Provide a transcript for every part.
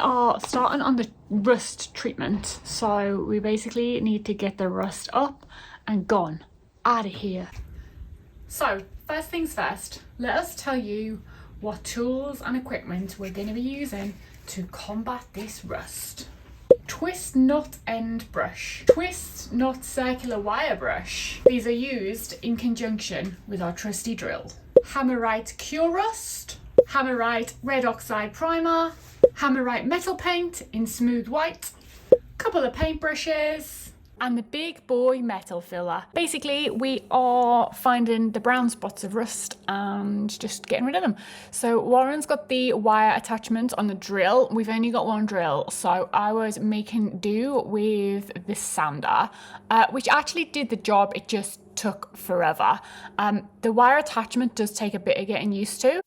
are starting on the rust treatment, so we basically need to get the rust up and gone out of here. So first things first, let us tell you what tools and equipment we're going to be using to combat this rust. Twist knot end brush, twist knot circular wire brush. These are used in conjunction with our trusty drill. Hammerite Kurust, Hammerite Red Oxide primer, Hammerite metal paint in smooth white, couple of paint brushes, and the big boy metal filler. Basically, we are finding the brown spots of rust and just getting rid of them. So Warren's got the wire attachment on the drill. We've only got one drill, so I was making do with this sander, which actually did the job. It just took forever. The wire attachment does take a bit of getting used to.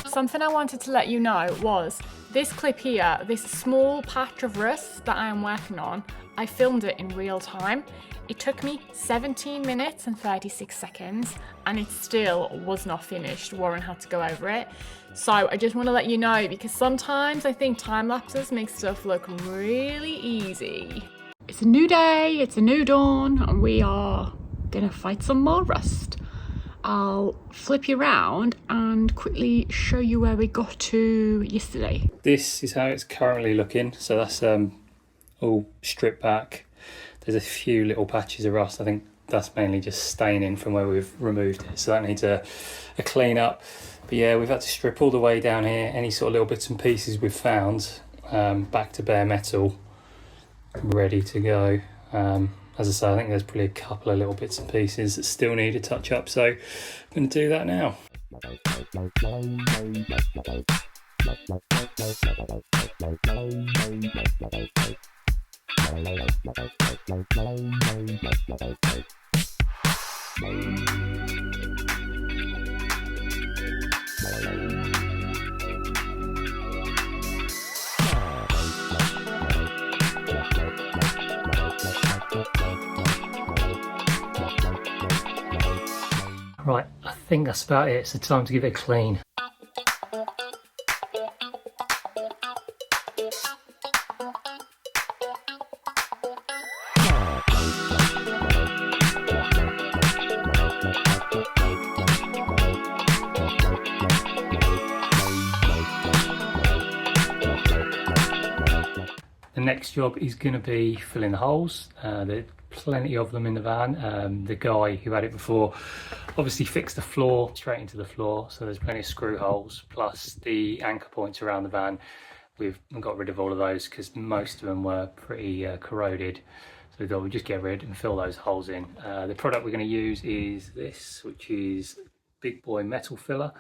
Something I wanted to let you know was this clip here, this small patch of rust that I am working on, I filmed it in real time. It took me 17 minutes and 36 seconds and it still was not finished. Warren had to go over it. So I just want to let you know, because sometimes I think time lapses make stuff look really easy. It's a new day, it's a new dawn, and we are gonna fight some more rust. I'll flip you around and quickly show you where we got to yesterday. This is how it's currently looking. So that's all stripped back. There's a few little patches of rust. I think that's mainly just staining from where we've removed it. So that needs a clean up. But yeah, we've had to strip all the way down here. Any sort of little bits and pieces we've found, back to bare metal, ready to go. As I say, I think there's probably a couple of little bits and pieces that still need a touch up, so I'm going to do that now. Right, I think that's about it. It's the time to give it a clean. The next job is going to be filling the holes. There's plenty of them in the van. The guy who had it before obviously fixed the floor straight into the floor, so there's plenty of screw holes, plus the anchor points around the van. We've got rid of all of those because most of them were pretty corroded, so we thought we'd just get rid and fill those holes in. The product we're going to use is this, which is Big Boy Metal Filler.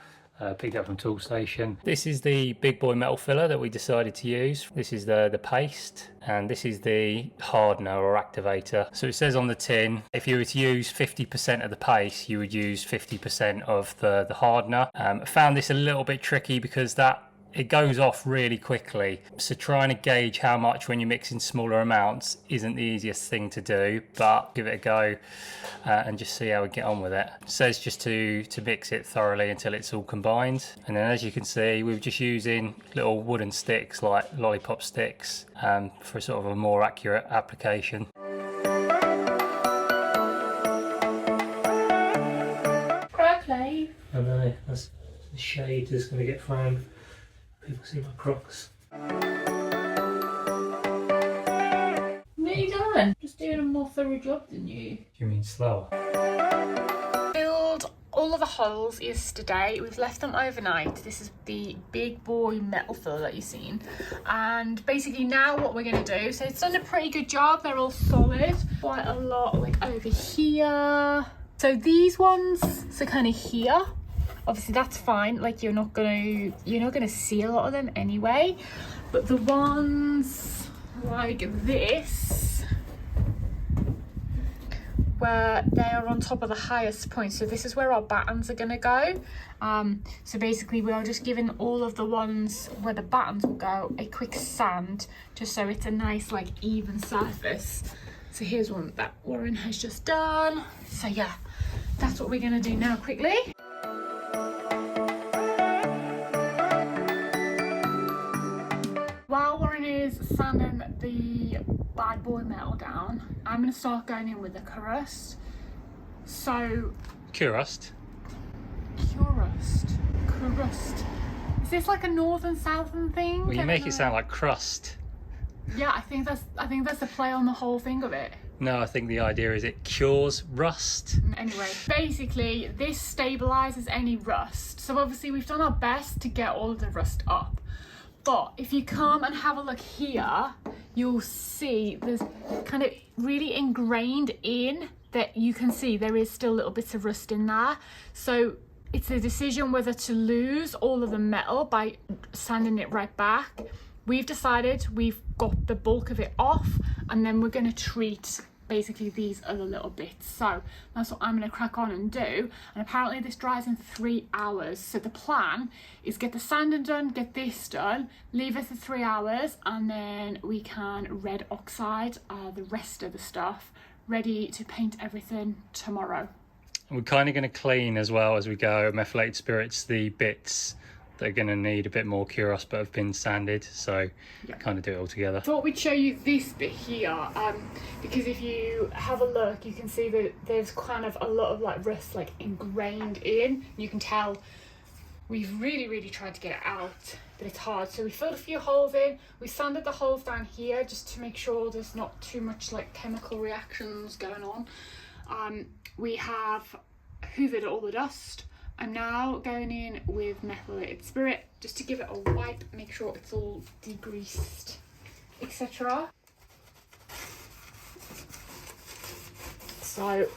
Picked up from Toolstation. This is the Big Boy Metal Filler that we decided to use. This is the paste, and this is the hardener or activator. So it says on the tin, if you were to use 50% of the paste, you would use 50% of the hardener. I found this a little bit tricky because it goes off really quickly. So trying to gauge how much when you're mixing smaller amounts isn't the easiest thing to do, but give it a go and just see how we get on with it. It says just to mix it thoroughly until it's all combined. And then as you can see, we're just using little wooden sticks like lollipop sticks for sort of a more accurate application. Croquet. I know, that's the shade that's going to get thrown. People see my Crocs. Nearly done. Just doing a more thorough job than you. You mean slower? Filled all of the holes yesterday. We've left them overnight. This is the Big Boy Metal Filler that you've seen. And basically now what we're going to do, so it's done a pretty good job. They're all solid. Quite a lot like over here. So these ones, so kind of here. Obviously that's fine, like you're not gonna see a lot of them anyway, but the ones like this where they are on top of the highest point. So this is where our battens are going to go. So basically we are just giving all of the ones where the battens will go a quick sand, just so it's a nice like even surface. So here's one that Warren has just done. So yeah, that's what we're going to do now quickly. While Warren is sanding the bad boy metal down, I'm going to start going in with the Kurust. So... Kurust? Kurust. Is this like a northern southern thing? Well, you make it sound like crust. Yeah, I think that's a play on the whole thing of it. No, I think the idea is it cures rust. Anyway, basically this stabilizes any rust. So obviously we've done our best to get all of the rust up. But if you come and have a look here, you'll see there's kind of really ingrained in that you can see there is still little bits of rust in there. So it's a decision whether to lose all of the metal by sanding it right back. We've decided we've got the bulk of it off, and then we're going to treat basically these other little bits. So that's what I'm going to crack on and do. And apparently this dries in 3 hours. So the plan is get the sanding done, get this done, leave it for 3 hours, and then we can red oxide the rest of the stuff, ready to paint everything tomorrow. And we're kind of going to clean as well as we go, methylated spirits, the bits that are going to need a bit more Kurust but have been sanded, so yeah, kind of do it all together. I thought we'd show you this bit here, because if you have a look you can see that there's kind of a lot of like rust like ingrained in. You can tell we've really tried to get it out, but it's hard. So we filled a few holes in, we sanded the holes down here just to make sure there's not too much like chemical reactions going on. We have hoovered all the dust. I'm now going in with Methylated Spirit just to give it a wipe, make sure it's all degreased, etc. So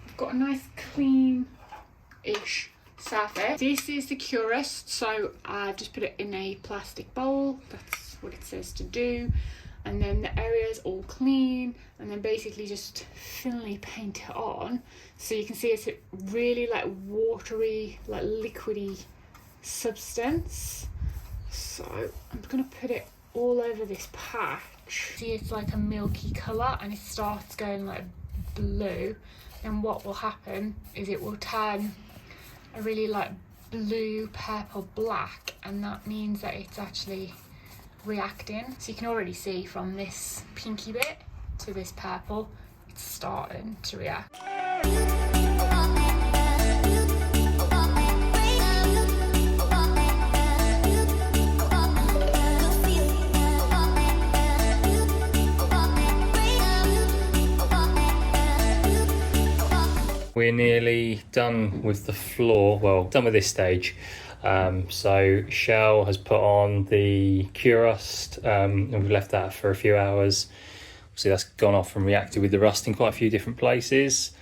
I've got a nice clean-ish surface. This is the Kurust, so I just put it in a plastic bowl. That's what it says to do. And then the area is all clean, and then basically just thinly paint it on, so you can see it's a really like watery, like liquidy substance. So I'm just gonna put it all over this patch. See, it's like a milky colour and it starts going like blue, and what will happen is it will turn a really like blue, purple, black, and that means that it's actually reacting. So you can already see from this pinky bit to this purple, it's starting to react. We're nearly done with the floor, well, done with this stage. So Shell has put on the Kurust, and we've left that for a few hours. See, that's gone off and reacted with the rust in quite a few different places.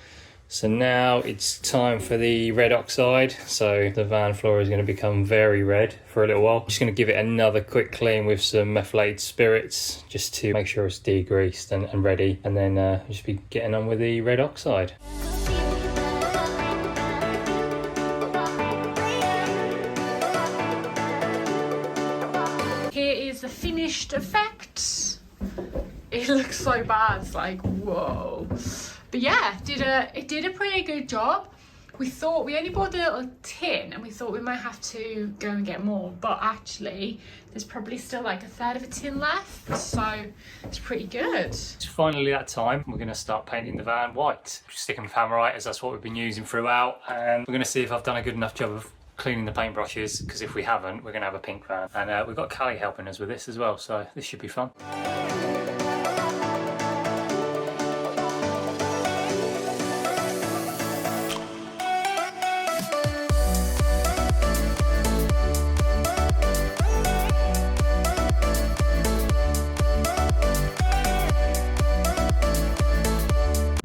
So now it's time for the red oxide. So the van floor is going to become very red for a little while. Just going to give it another quick clean with some methylated spirits just to make sure it's degreased and ready, and then just be getting on with the red oxide. The finished effect. It looks so bad, it's like whoa, but yeah, it did a pretty good job. We thought we only bought a little tin and we thought we might have to go and get more, but actually there's probably still like a third of a tin left, so it's pretty good. It's finally that time. We're going to start painting the van white, sticking with Hammerite as that's what we've been using throughout, and we're going to see if I've done a good enough job of cleaning the paintbrushes, because if we haven't, we're going to have a pink van. And we've got Callie helping us with this as well, so this should be fun.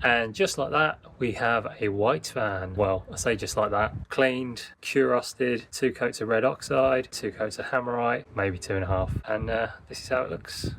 And just like that, we have a white van. Well, I say just like that. Cleaned, Kurusted, 2 coats of red oxide, 2 coats of Hammerite, maybe 2.5. And this is how it looks.